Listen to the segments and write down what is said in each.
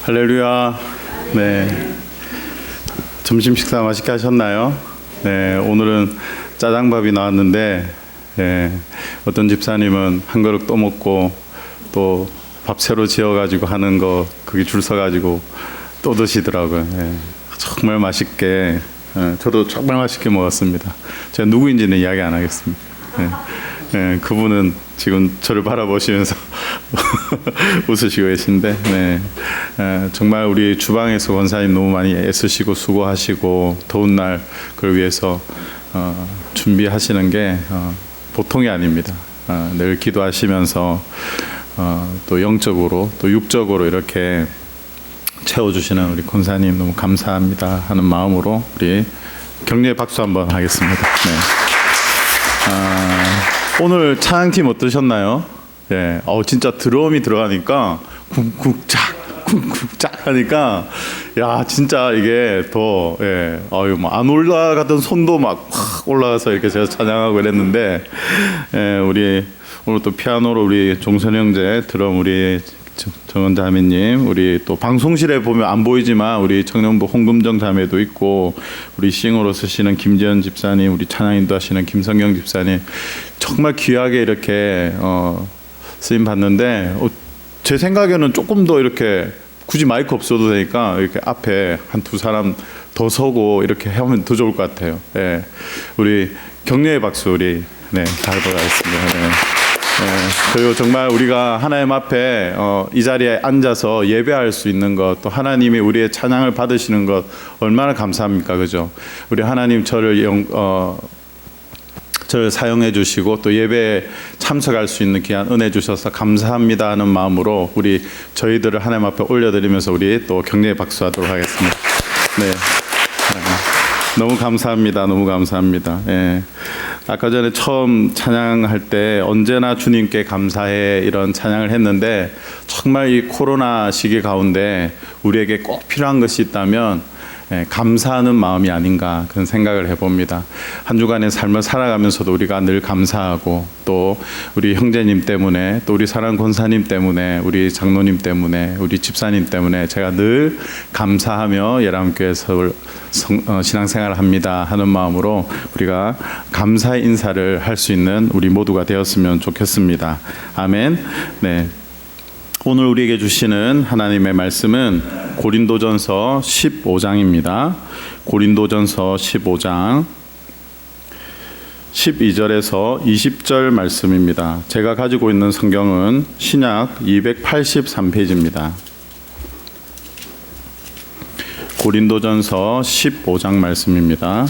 할렐루야. 네. 점심 식사 맛있게 하셨나요? 네. 오늘은 짜장밥이 나왔는데, 어떤 집사님은 한 그릇 또 먹고 또 밥 새로 지어가지고 하는 거 그게 줄 서가지고 또 드시더라고요. 정말 맛있게, 저도 정말 맛있게 먹었습니다. 제가 누구인지는 이야기 안 하겠습니다. 그분은 지금 저를 바라보시면서 웃으시고 계신데, 정말 우리 주방에서 권사님 너무 많이 애쓰시고 수고하시고 더운 날 그걸 위해서 준비하시는 게 보통이 아닙니다. 늘 기도하시면서 또 영적으로 또 육적으로 이렇게 채워주시는 우리 권사님 너무 감사합니다 하는 마음으로 우리 격려의 박수 한번 하겠습니다. 오늘 찬양팀 어떠셨나요? 진짜 드럼이 들어가니까 쿵쿵짝 하니까 야 진짜 이게 더 안 올라가던 손도 막 확 올라가서 이렇게 제가 찬양하고 이랬는데 우리 오늘 또 피아노로 우리 종선 형제, 드럼 우리 정은 자매님, 우리 또 방송실에 보면 안 보이지만 우리 청년부 홍금정 자매도 있고 우리 싱어로 쓰시는 김지연 집사님, 우리 찬양 인도하시는 김성경 집사님 정말 귀하게 이렇게 쓰임 받는데 제 생각에는 조금 더 이렇게 굳이 마이크 없어도 되니까 이렇게 앞에 한 두 사람 더 서고 이렇게 하면 더 좋을 것 같아요. 우리 격려의 박수 우리 잘 받아가겠습니다. 그리고 정말 우리가 하나님 앞에 이 자리에 앉아서 예배할 수 있는 것, 또 하나님이 우리의 찬양을 받으시는 것 얼마나 감사합니까, 그죠? 우리 하나님 저를 사용해 주시고 또 예배에 참석할 수 있는 귀한 은혜 주셔서 감사합니다 하는 마음으로 우리 저희들을 하나님 앞에 올려드리면서 우리 또 격려의 박수하도록 하겠습니다. 너무 감사합니다. 너무 감사합니다. 아까 전에 처음 찬양할 때 언제나 주님께 감사해 이런 찬양을 했는데 정말 이 코로나 시기 가운데 우리에게 꼭 필요한 것이 있다면 감사하는 마음이 아닌가 그런 생각을 해봅니다. 한 주간의 삶을 살아가면서도 우리가 늘 감사하고 또 우리 형제님 때문에 또 우리 사랑하는 권사님 때문에 우리 장로님 때문에 우리 집사님 때문에 제가 늘 감사하며 예람교회에서 신앙생활을 합니다 하는 마음으로 우리가 감사의 인사를 할 수 있는 우리 모두가 되었으면 좋겠습니다. 아멘. 오늘 우리에게 주시는 하나님의 말씀은 고린도전서 15장입니다. 고린도전서 15장 12절에서 20절 말씀입니다. 제가 가지고 있는 성경은 신약 283페이지입니다. 고린도전서 15장 말씀입니다.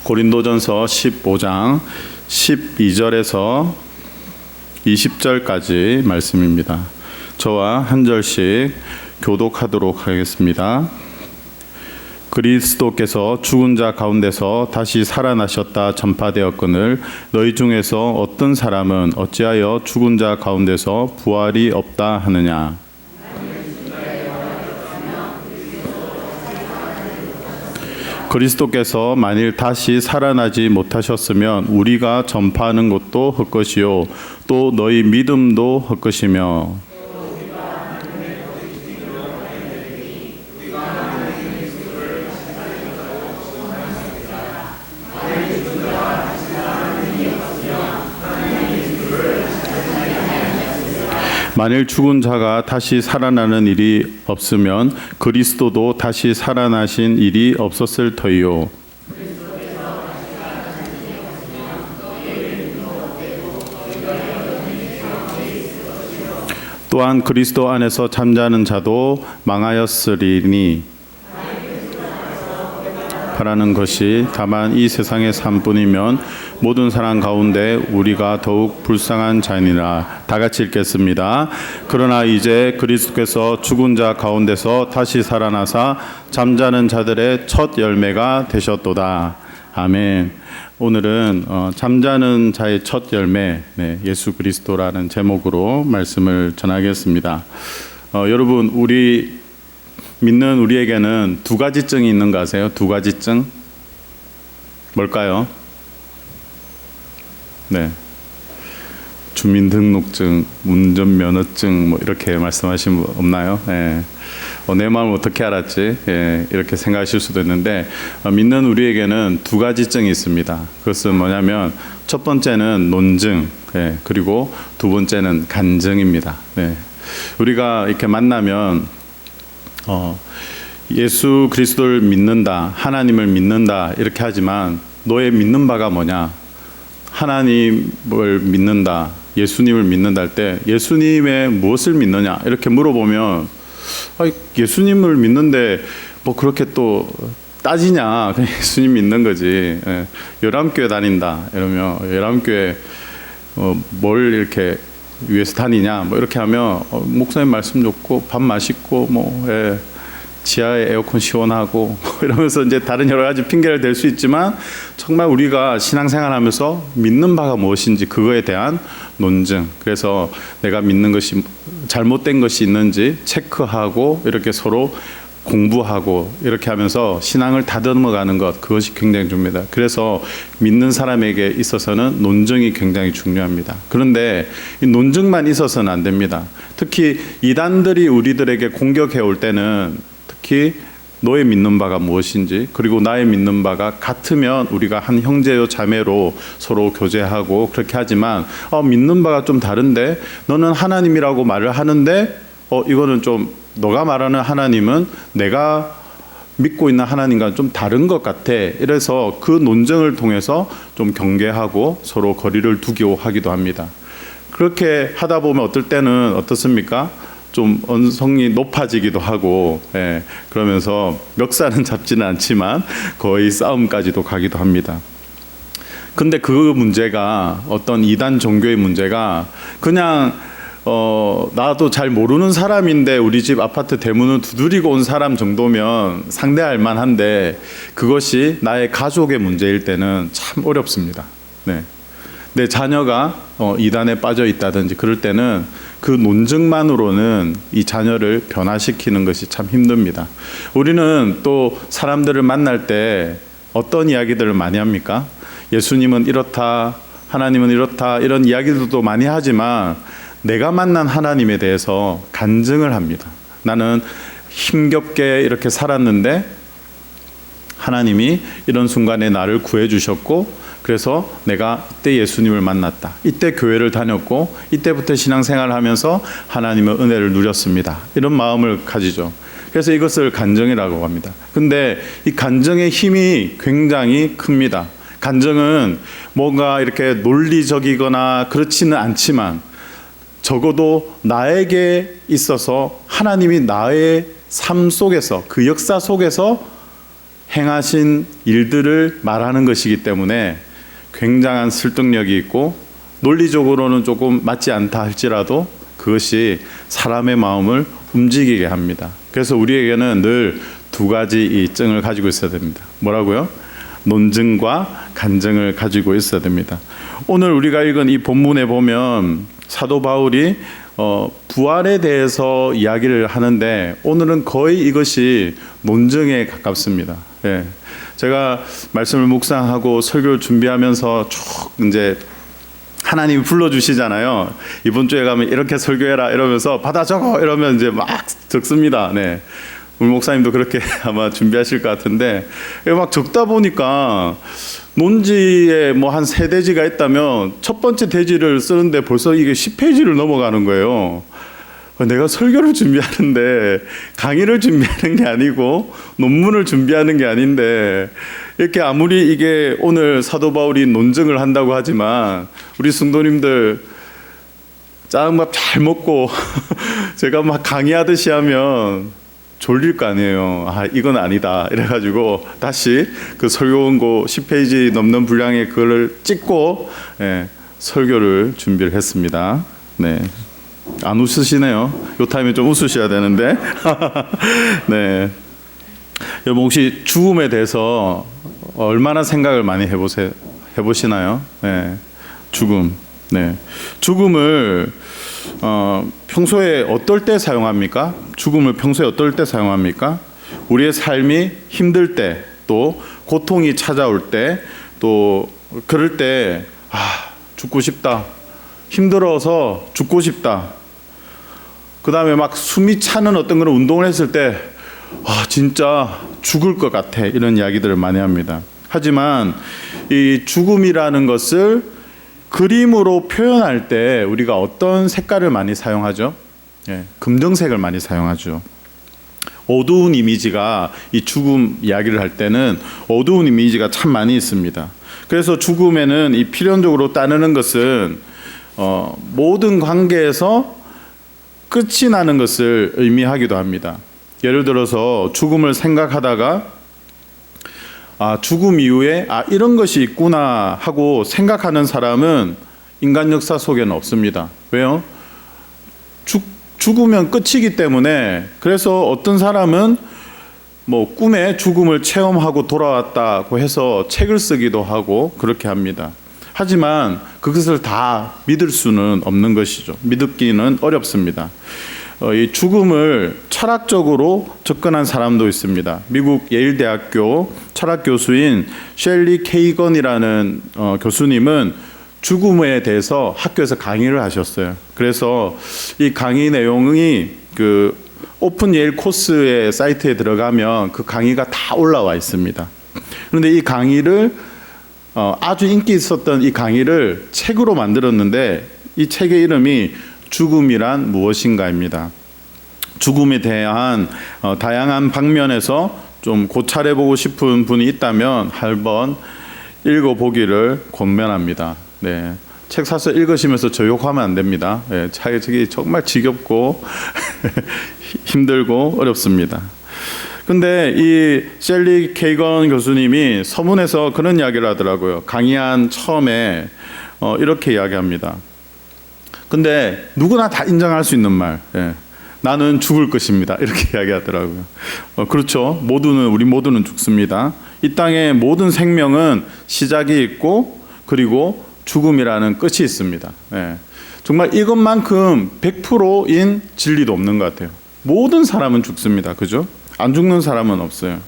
고린도전서 15장 12절에서 20절까지 말씀입니다. 저와 한 절씩 교독하도록 하겠습니다. 그리스도께서 죽은 자 가운데서 다시 살아나셨다 전파되었거늘 너희 중에서 어떤 사람은 어찌하여 죽은 자 가운데서 부활이 없다 하느냐. 그리스도께서 만일 다시 살아나지 못하셨으면 우리가 전파하는 것도 헛것이요 또 너희 믿음도 헛것이며 만일 죽은 자가 다시 살아나는 일이 없으면 그리스도도 다시 살아나신 일이 없었을 터이요. 또한 그리스도 안에서 잠자는 자도 망하였으리니 바라는 것이 다만 이 세상의 삶뿐이면 모든 사람 가운데 우리가 더욱 불쌍한 자니라. 다 같이 읽겠습니다. 그러나 이제 그리스도께서 죽은 자 가운데서 다시 살아나사 잠자는 자들의 첫 열매가 되셨도다. 아멘. 오늘은 잠자는 자의 첫 열매, 예수 그리스도라는 제목으로 말씀을 전하겠습니다. 여러분, 우리 믿는 우리에게는 두 가지 증이 있는 거 아세요? 두 가지 증? 뭘까요? 네. 주민등록증, 운전면허증, 뭐 이렇게 말씀하신 분 없나요? 네. 내 마음을 어떻게 알았지? 이렇게 생각하실 수도 있는데, 믿는 우리에게는 두 가지 증이 있습니다. 그것은 뭐냐면 첫 번째는 논증, 그리고 두 번째는 간증입니다. 우리가 이렇게 만나면 예수 그리스도를 믿는다, 하나님을 믿는다 이렇게 하지만 너의 믿는 바가 뭐냐? 하나님을 믿는다, 예수님을 믿는다 할 때 예수님의 무엇을 믿느냐 이렇게 물어보면 예수님을 믿는데 뭐 그렇게 또 따지냐, 그냥 예수님 믿는 거지. 열람교회 다닌다 이러면 열람교회 뭘 이렇게 위해서 다니냐 뭐 이렇게 하면 목사님 말씀 좋고 밥 맛있고 뭐 지하에 에어컨 시원하고 뭐 이러면서 이제 다른 여러 가지 핑계를 댈 수 있지만, 정말 우리가 신앙생활하면서 믿는 바가 무엇인지 그거에 대한 논증, 그래서 내가 믿는 것이 잘못된 것이 있는지 체크하고 이렇게 서로 공부하고 이렇게 하면서 신앙을 다듬어가는 것, 그것이 굉장히 중요합니다. 그래서 믿는 사람에게 있어서는 논증이 굉장히 중요합니다. 그런데 이 논증만 있어서는 안 됩니다. 특히 이단들이 우리들에게 공격해 올 때는 특히 너의 믿는 바가 무엇인지, 그리고 나의 믿는 바가 같으면 우리가 한 형제요 자매로 서로 교제하고 그렇게 하지만 믿는 바가 좀 다른데 너는 하나님이라고 말을 하는데 이거는 좀 너가 말하는 하나님은 내가 믿고 있는 하나님과 좀 다른 것 같아. 이래서 그 논쟁을 통해서 좀 경계하고 서로 거리를 두기도 하기도 합니다. 그렇게 하다 보면 어떨 때는 어떻습니까? 좀 언성이 높아지기도 하고, 그러면서 멱살은 잡지는 않지만 거의 싸움까지도 가기도 합니다. 근데 그 문제가, 어떤 이단 종교의 문제가 그냥 나도 잘 모르는 사람인데 우리 집 아파트 대문을 두드리고 온 사람 정도면 상대할 만한데, 그것이 나의 가족의 문제일 때는 참 어렵습니다. 내 자녀가 이단에 빠져 있다든지 그럴 때는 그 논증만으로는 이 자녀를 변화시키는 것이 참 힘듭니다. 우리는 또 사람들을 만날 때 어떤 이야기들을 많이 합니까? 예수님은 이렇다, 하나님은 이렇다, 이런 이야기들도 많이 하지만 내가 만난 하나님에 대해서 간증을 합니다. 나는 힘겹게 이렇게 살았는데 하나님이 이런 순간에 나를 구해 주셨고, 그래서 내가 이때 예수님을 만났다, 이때 교회를 다녔고 이때부터 신앙생활을 하면서 하나님의 은혜를 누렸습니다, 이런 마음을 가지죠. 그래서 이것을 간증이라고 합니다. 근데 이 간증의 힘이 굉장히 큽니다. 간증은 뭔가 이렇게 논리적이거나 그렇지는 않지만 적어도 나에게 있어서 하나님이 나의 삶 속에서, 그 역사 속에서 행하신 일들을 말하는 것이기 때문에 굉장한 설득력이 있고, 논리적으로는 조금 맞지 않다 할지라도 그것이 사람의 마음을 움직이게 합니다. 그래서 우리에게는 늘 두 가지 이 증을 가지고 있어야 됩니다. 뭐라고요? 논증과 간증을 가지고 있어야 됩니다. 오늘 우리가 읽은 이 본문에 보면 사도 바울이 부활에 대해서 이야기를 하는데, 오늘은 거의 이것이 논증에 가깝습니다. 제가 말씀을 묵상하고 설교를 준비하면서 쭉 이제 하나님이 불러주시잖아요. 이번 주에 가면 이렇게 설교해라 이러면서 받아 적어 이러면 이제 막 적습니다. 우리 목사님도 그렇게 아마 준비하실 것 같은데, 막 적다 보니까 논지에 뭐 한 3대지가 있다면 첫 번째 대지를 쓰는데 벌써 이게 10페이지를 넘어가는 거예요. 내가 설교를 준비하는데 강의를 준비하는 게 아니고 논문을 준비하는 게 아닌데, 이렇게 아무리 이게 오늘 사도 바울이 논증을 한다고 하지만 우리 성도님들 짜장밥 잘 먹고 제가 막 강의하듯이 하면 졸릴 거 아니에요. 이건 아니다 이래가지고 다시 그 설교 원고 10페이지 넘는 분량의 그걸 찍고 설교를 준비를 했습니다. 안 웃으시네요. 요 타임에 좀 웃으셔야 되는데. 여러분, 혹시 죽음에 대해서 얼마나 생각을 많이 해보시나요? 네, 죽음. 네, 죽음을 평소에 어떨 때 사용합니까? 죽음을 평소에 어떨 때 사용합니까? 우리의 삶이 힘들 때, 또 고통이 찾아올 때, 또 그럴 때 죽고 싶다, 힘들어서 죽고 싶다, 그 다음에 막 숨이 차는 어떤 그런 운동을 했을 때 진짜 죽을 것 같아, 이런 이야기들을 많이 합니다. 하지만 이 죽음이라는 것을 그림으로 표현할 때 우리가 어떤 색깔을 많이 사용하죠? 금등색을 많이 사용하죠. 어두운 이미지가, 이 죽음 이야기를 할 때는 어두운 이미지가 참 많이 있습니다. 그래서 죽음에는 이 필연적으로 따르는 것은 모든 관계에서 끝이 나는 것을 의미하기도 합니다. 예를 들어서 죽음을 생각하다가 죽음 이후에 이런 것이 있구나 하고 생각하는 사람은 인간 역사 속에는 없습니다. 왜요? 죽으면 끝이기 때문에. 그래서 어떤 사람은 꿈에 죽음을 체험하고 돌아왔다고 해서 책을 쓰기도 하고 그렇게 합니다. 하지만 그것을 다 믿을 수는 없는 것이죠. 믿기는 어렵습니다. 이 죽음을 철학적으로 접근한 사람도 있습니다. 미국 예일대학교 철학 교수인 셸리 케이건이라는 교수님은 죽음에 대해서 학교에서 강의를 하셨어요. 그래서 이 강의 내용이 그 오픈 예일 코스의 사이트에 들어가면 그 강의가 다 올라와 있습니다. 그런데 이 강의를 아주 인기 있었던 이 강의를 책으로 만들었는데, 이 책의 이름이 죽음이란 무엇인가입니다. 죽음에 대한 다양한 방면에서 좀 고찰해보고 싶은 분이 있다면 한번 읽어보기를 권면합니다. 네, 책 사서 읽으시면서 저 욕하면 안 됩니다. 네, 책이 정말 지겹고 힘들고 어렵습니다. 근데 이 셸리 케이건 교수님이 서문에서 그런 이야기를 하더라고요. 강의한 처음에 이렇게 이야기합니다. 근데 누구나 다 인정할 수 있는 말, 나는 죽을 것입니다, 이렇게 이야기하더라고요. 그렇죠. 우리 모두는 죽습니다. 이 땅의 모든 생명은 시작이 있고 그리고 죽음이라는 끝이 있습니다. 정말 이것만큼 100%인 진리도 없는 것 같아요. 모든 사람은 죽습니다. 그죠? 안 죽는 사람은 없어요.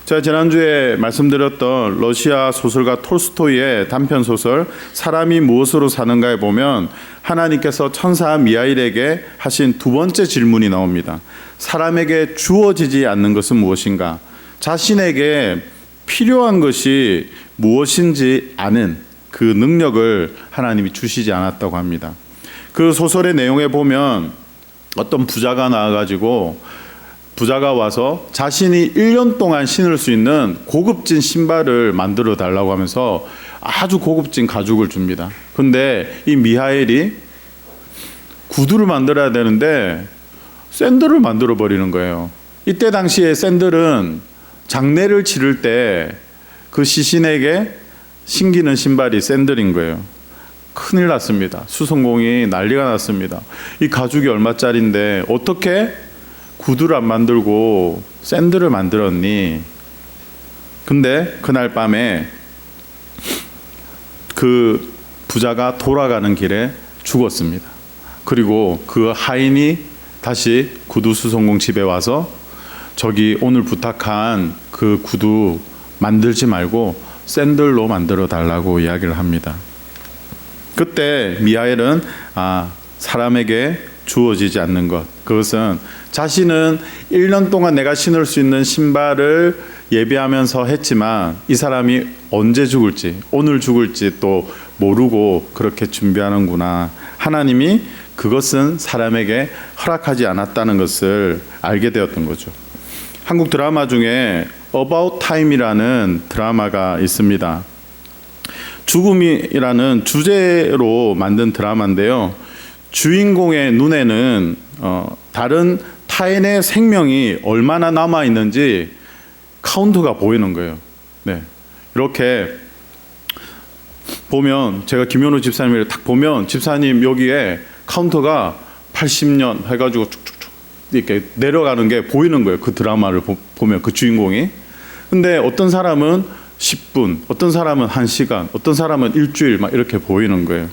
제가 지난주에 말씀드렸던 러시아 소설가 톨스토이의 단편 소설 사람이 무엇으로 사는가에 보면 하나님께서 천사 미하일에게 하신 두 번째 질문이 나옵니다. 사람에게 주어지지 않는 것은 무엇인가? 자신에게 필요한 것이 무엇인지 아는 그 능력을 하나님이 주시지 않았다고 합니다. 그 소설의 내용에 보면 어떤 부자가 나와가지고 부자가 와서 자신이 1년 동안 신을 수 있는 고급진 신발을 만들어 달라고 하면서 아주 고급진 가죽을 줍니다. 근데 이 미하엘이 구두를 만들어야 되는데 샌들을 만들어 버리는 거예요. 이때 당시에 샌들은 장례를 치를 때 그 시신에게 신기는 신발이 샌들인 거예요. 큰일 났습니다. 수송공이 난리가 났습니다. 이 가죽이 얼마짜린데 어떻게 구두를 안 만들고 샌들을 만들었니? 근데 그날 밤에 그 부자가 돌아가는 길에 죽었습니다. 그리고 그 하인이 다시 구두 수송공 집에 와서 저기 오늘 부탁한 그 구두 만들지 말고 샌들로 만들어 달라고 이야기를 합니다. 그때 미하엘은 사람에게 주어지지 않는 것, 그것은 자신은 1년 동안 내가 신을 수 있는 신발을 예비하면서 했지만 이 사람이 언제 죽을지, 오늘 죽을지 또 모르고 그렇게 준비하는구나. 하나님이 그것은 사람에게 허락하지 않았다는 것을 알게 되었던 거죠. 한국 드라마 중에 About Time이라는 드라마가 있습니다. 죽음이라는 주제로 만든 드라마인데요. 주인공의 눈에는 다른 타인의 생명이 얼마나 남아 있는지 카운트가 보이는 거예요. 네, 이렇게 보면 제가 김현우 집사님을 딱 보면 집사님 여기에 카운터가 80년 해가지고 쭉쭉쭉 이렇게 내려가는 게 보이는 거예요. 그 드라마를 보면 그 주인공이. 근데 어떤 사람은 10분, 어떤 사람은 1시간, 어떤 사람은 일주일 막 이렇게 보이는 거예요.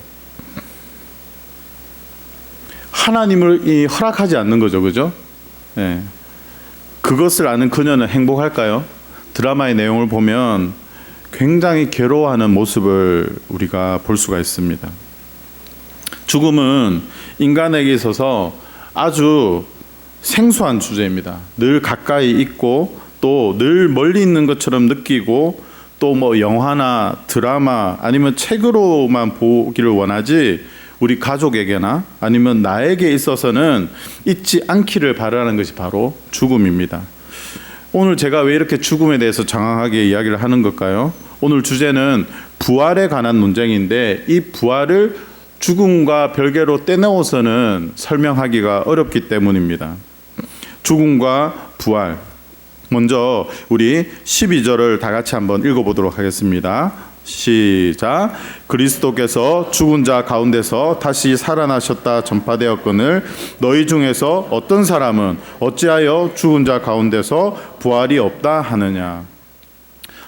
하나님을 허락하지 않는 거죠, 그죠? 네. 그것을 아는 그녀는 행복할까요? 드라마의 내용을 보면 굉장히 괴로워하는 모습을 우리가 볼 수가 있습니다. 죽음은 인간에게 있어서 아주 생소한 주제입니다. 늘 가까이 있고 또 늘 멀리 있는 것처럼 느끼고 또 뭐 영화나 드라마 아니면 책으로만 보기를 원하지 우리 가족에게나 아니면 나에게 있어서는 잊지 않기를 바라는 것이 바로 죽음입니다. 오늘 제가 왜 이렇게 죽음에 대해서 장황하게 이야기를 하는 걸까요? 오늘 주제는 부활에 관한 논쟁인데 이 부활을 죽음과 별개로 떼내어서는 설명하기가 어렵기 때문입니다. 죽음과 부활. 먼저 우리 12절을 다 같이 한번 읽어보도록 하겠습니다. 시작. 그리스도께서 죽은 자 가운데서 다시 살아나셨다 전파되었거늘 너희 중에서 어떤 사람은 어찌하여 죽은 자 가운데서 부활이 없다 하느냐.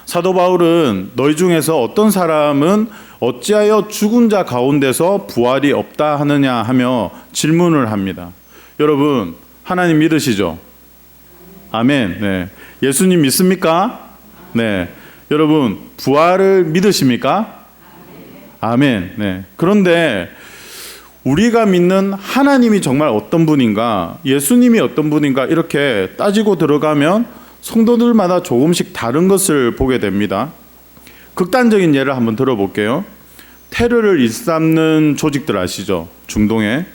사도 바울은 너희 중에서 어떤 사람은 어찌하여 죽은 자 가운데서 부활이 없다 하느냐 하며 질문을 합니다. 여러분 하나님 믿으시죠? 아멘. 네. 예수님 믿습니까? 네. 여러분 부활을 믿으십니까? 아멘. 네. 그런데 우리가 믿는 하나님이 정말 어떤 분인가, 예수님이 어떤 분인가 이렇게 따지고 들어가면 성도들마다 조금씩 다른 것을 보게 됩니다. 극단적인 예를 한번 들어볼게요. 테러를 일삼는 조직들 아시죠? 중동에.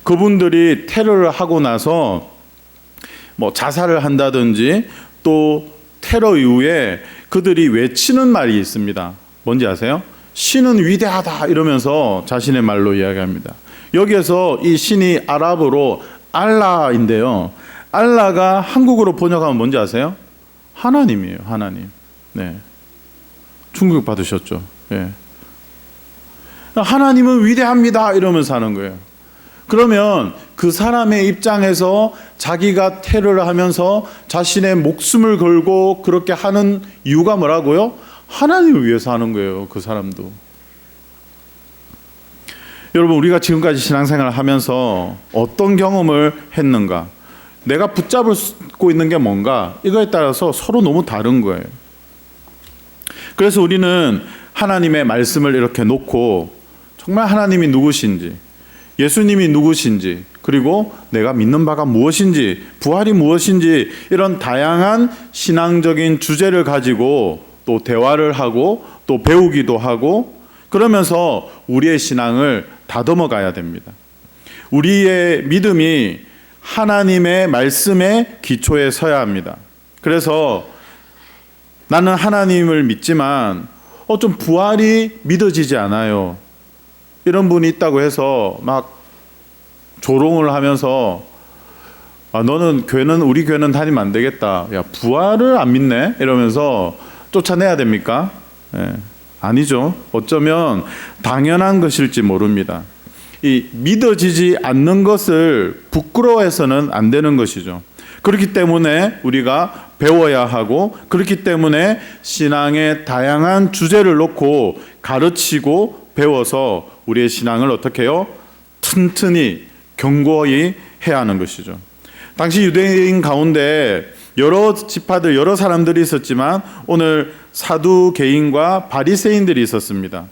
그분들이 테러를 하고 나서 뭐 자살을 한다든지 또 테러 이후에 그들이 외치는 말이 있습니다. 뭔지 아세요? 신은 위대하다 이러면서 자신의 말로 이야기합니다. 여기에서 이 신이 아랍어로 알라인데요. 알라가 한국어로 번역하면 뭔지 아세요? 하나님이에요. 하나님. 네. 충격 받으셨죠? 예. 하나님은 위대합니다 이러면서 하는 거예요. 그러면 그 사람의 입장에서 자기가 테러를 하면서 자신의 목숨을 걸고 그렇게 하는 이유가 뭐라고요? 하나님을 위해서 하는 거예요. 그 사람도. 여러분 우리가 지금까지 신앙생활을 하면서 어떤 경험을 했는가? 내가 붙잡고 있는 게 뭔가? 이거에 따라서 서로 너무 다른 거예요. 그래서 우리는 하나님의 말씀을 이렇게 놓고 정말 하나님이 누구신지, 예수님이 누구신지, 그리고 내가 믿는 바가 무엇인지, 부활이 무엇인지 이런 다양한 신앙적인 주제를 가지고 또 대화를 하고 또 배우기도 하고 그러면서 우리의 신앙을 다듬어 가야 됩니다. 우리의 믿음이 하나님의 말씀의 기초에 서야 합니다. 그래서 나는 하나님을 믿지만 좀 부활이 믿어지지 않아요. 이런 분이 있다고 해서 막 조롱을 하면서 너는 우리 교회는 다니면 안 되겠다. 야, 부활을 안 믿네? 이러면서 쫓아내야 됩니까? 예, 아니죠. 어쩌면 당연한 것일지 모릅니다. 이 믿어지지 않는 것을 부끄러워해서는 안 되는 것이죠. 그렇기 때문에 우리가 배워야 하고 그렇기 때문에 신앙의 다양한 주제를 놓고 가르치고 배워서 우리의 신앙을 어떻게 해요? 튼튼히 견고히 해야 하는 것이죠. 당시 유대인 가운데 여러 지파들 여러 사람들이 있었지만 오늘 사두개인과 바리새인들이 있었습니다.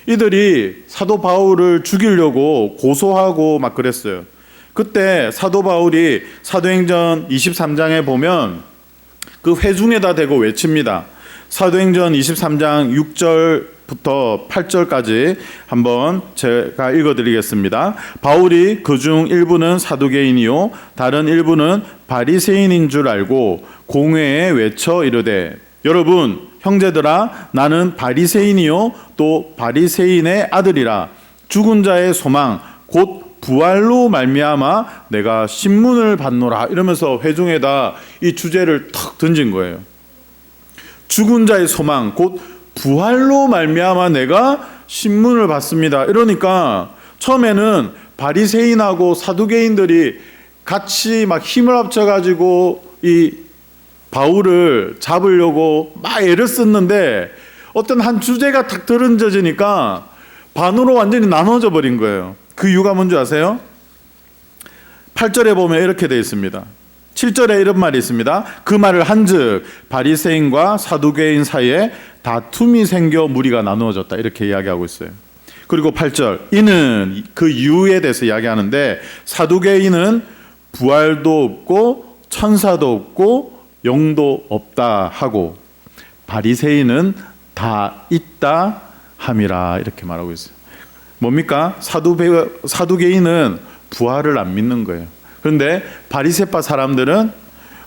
이들이 사도 바울을 죽이려고 고소하고 막 그랬어요. 그때 사도 바울이 사도행전 23장에 보면 그 회중에다 대고 외칩니다. 사도행전 23장 6절부터 8절까지 한번 제가 읽어드리겠습니다. 바울이 그중 일부는 사두개인이요 다른 일부는 바리새인인 줄 알고 공회에 외쳐 이르되 여러분 형제들아 나는 바리새인이요 또 바리새인의 아들이라 죽은 자의 소망 곧 부활로 말미암아 내가 신문을 받노라 이러면서 회중에다 이 주제를 턱 던진 거예요. 죽은 자의 소망 곧 부활로 말미암아 내가 신문을 받습니다. 이러니까 처음에는 바리새인하고 사두개인들이 같이 막 힘을 합쳐가지고 이 바울을 잡으려고 막 애를 썼는데 어떤 한 주제가 탁 들은져지니까 반으로 완전히 나눠져 버린 거예요. 그 이유가 뭔지 아세요? 8절에 보면 이렇게 되어 있습니다. 7절에 이런 말이 있습니다. 그 말을 한즉 바리새인과 사두개인 사이에 다툼이 생겨 무리가 나누어졌다, 이렇게 이야기하고 있어요. 그리고 8절, 이는 그 이유에 대해서 이야기하는데 사두개인은 부활도 없고 천사도 없고 영도 없다 하고 바리새인은 다 있다 함이라, 이렇게 말하고 있어요. 뭡니까? 사두개인은 부활을 안 믿는 거예요. 그런데 바리새파 사람들은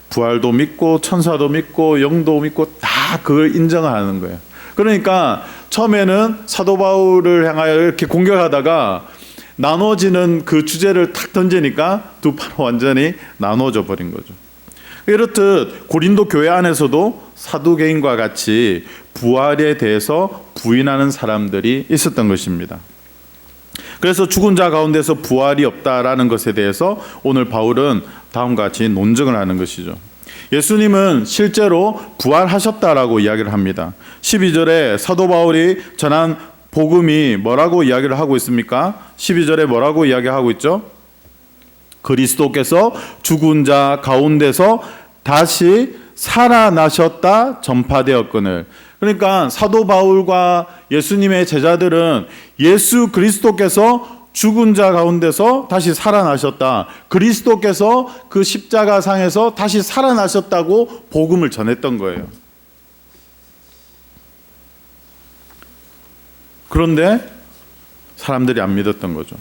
부활도 믿고 천사도 믿고 영도 믿고 다 그걸 인정하는 거예요. 그러니까 처음에는 사도 바울을 향하여 이렇게 공격하다가 나눠지는 그 주제를 탁 던지니까 두 파로 완전히 나눠져 버린 거죠. 이렇듯 고린도 교회 안에서도 사두개인과 같이 부활에 대해서 부인하는 사람들이 있었던 것입니다. 그래서 죽은 자 가운데서 부활이 없다라는 것에 대해서 오늘 바울은 다음과 같이 논증을 하는 것이죠. 예수님은 실제로 부활하셨다라고 이야기를 합니다. 12절에 사도 바울이 전한 복음이 뭐라고 이야기를 하고 있습니까? 12절에 뭐라고 이야기하고 있죠? 그리스도께서 죽은 자 가운데서 다시 살아나셨다 전파되었거늘. 그러니까 사도 바울과 예수님의 제자들은 예수 그리스도께서 죽은 자 가운데서 다시 살아나셨다, 그리스도께서 그 십자가상에서 다시 살아나셨다고 복음을 전했던 거예요. 그런데 사람들이 안 믿었던 거죠.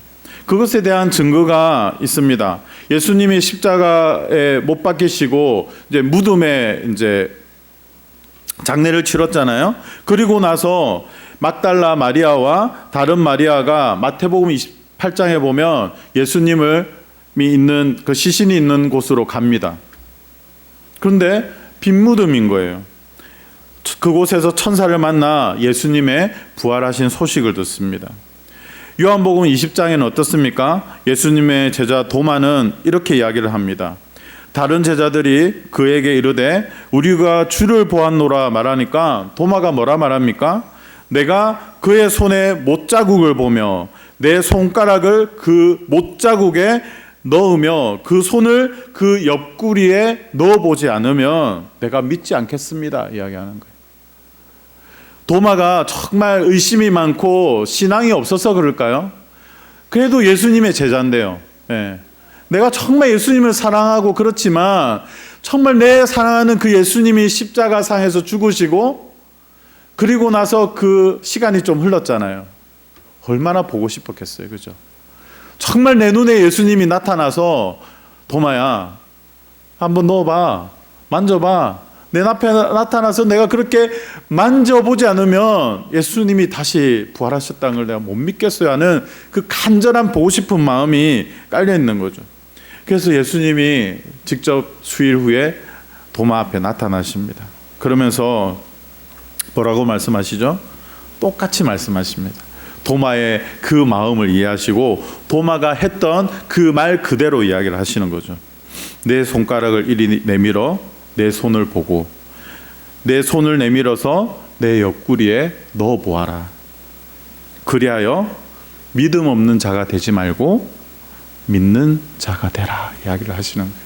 그것에 대한 증거가 있습니다. 예수님이 십자가에 못 박히시고 이제 무덤에 이제 장례를 치렀잖아요. 그리고 나서 막달라 마리아와 다른 마리아가 마태복음 28장에 보면 예수님을 있는 그 시신이 있는 곳으로 갑니다. 그런데 빈 무덤인 거예요. 그곳에서 천사를 만나 예수님의 부활하신 소식을 듣습니다. 요한복음 20장에는 어떻습니까? 예수님의 제자 도마는 이렇게 이야기를 합니다. 다른 제자들이 그에게 이르되 우리가 주를 보았노라 말하니까 도마가 뭐라 말합니까? 내가 그의 손에 못자국을 보며 내 손가락을 그 못자국에 넣으며 그 손을 그 옆구리에 넣어보지 않으면 내가 믿지 않겠습니다, 이야기하는 거예요. 도마가 정말 의심이 많고 신앙이 없어서 그럴까요? 그래도 예수님의 제자인데요. 네. 내가 정말 예수님을 사랑하고 그렇지만 정말 내 사랑하는 그 예수님이 십자가상에서 죽으시고 그리고 나서 그 시간이 좀 흘렀잖아요. 얼마나 보고 싶었겠어요, 그죠? 정말 내 눈에 예수님이 나타나서 도마야, 한번 넣어봐, 만져봐, 내 앞에 나타나서 내가 그렇게 만져보지 않으면 예수님이 다시 부활하셨다는 걸 내가 못 믿겠어요 하는 그 간절한 보고 싶은 마음이 깔려 있는 거죠. 그래서 예수님이 직접 수일 후에 도마 앞에 나타나십니다. 그러면서 뭐라고 말씀하시죠? 똑같이 말씀하십니다. 도마의 그 마음을 이해하시고 도마가 했던 그 말 그대로 이야기를 하시는 거죠. 내 손가락을 이리 내밀어 내 손을 보고 내 손을 내밀어서 내 옆구리에 넣어 보아라. 그리하여 믿음 없는 자가 되지 말고 믿는 자가 되라, 이야기를 하시는 거예요.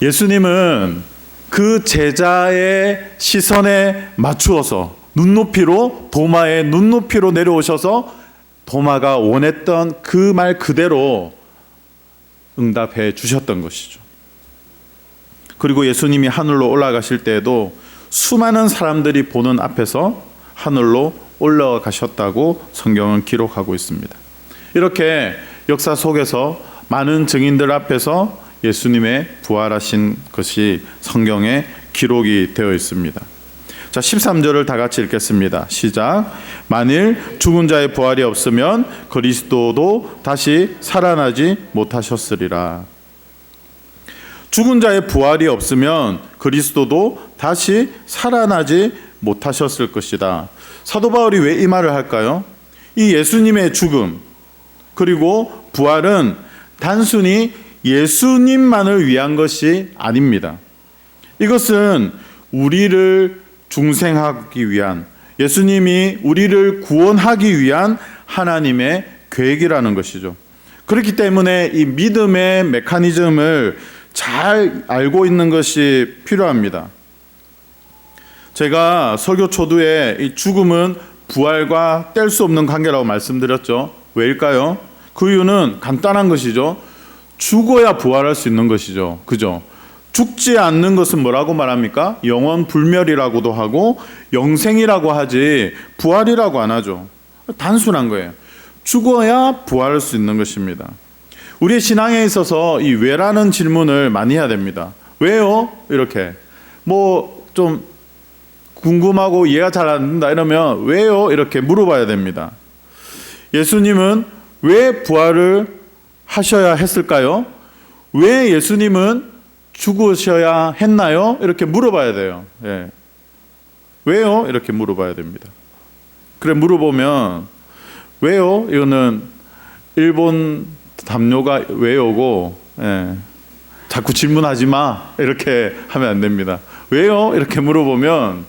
예수님은 그 제자의 시선에 맞추어서 눈높이로, 도마의 눈높이로 내려오셔서 도마가 원했던 그 말 그대로 응답해 주셨던 것이죠. 그리고 예수님이 하늘로 올라가실 때에도 수많은 사람들이 보는 앞에서 하늘로 올라가셨다고 성경은 기록하고 있습니다. 이렇게 역사 속에서 많은 증인들 앞에서 예수님의 부활하신 것이 성경에 기록이 되어 있습니다. 자, 13절을 다 같이 읽겠습니다. 시작. 만일 죽은 자의 부활이 없으면 그리스도도 다시 살아나지 못하셨으리라. 죽은 자의 부활이 없으면 그리스도도 다시 살아나지 못하셨을 것이다. 사도 바울이 왜 이 말을 할까요? 이 예수님의 죽음 그리고 부활은 단순히 예수님만을 위한 것이 아닙니다. 이것은 우리를 중생하기 위한, 예수님이 우리를 구원하기 위한 하나님의 계획이라는 것이죠. 그렇기 때문에 이 믿음의 메커니즘을 잘 알고 있는 것이 필요합니다. 제가 설교 초두에 이 죽음은 부활과 뗄 수 없는 관계라고 말씀드렸죠. 왜일까요? 그 이유는 간단한 것이죠. 죽어야 부활할 수 있는 것이죠. 그죠? 죽지 않는 것은 뭐라고 말합니까? 영원 불멸이라고도 하고 영생이라고 하지 부활이라고 안 하죠. 단순한 거예요. 죽어야 부활할 수 있는 것입니다. 우리의 신앙에 있어서 이 왜라는 질문을 많이 해야 됩니다. 왜요? 이렇게 뭐 좀 궁금하고 이해가 잘 안 된다 이러면 왜요? 이렇게 물어봐야 됩니다. 예수님은 왜 부활을 하셔야 했을까요? 왜 예수님은 죽으셔야 했나요? 이렇게 물어봐야 돼요. 예. 왜요? 이렇게 물어봐야 됩니다. 그래 물어보면 왜요? 이거는 일본 담요가 왜요고, 예. 자꾸 질문하지 마 이렇게 하면 안 됩니다. 왜요? 이렇게 물어보면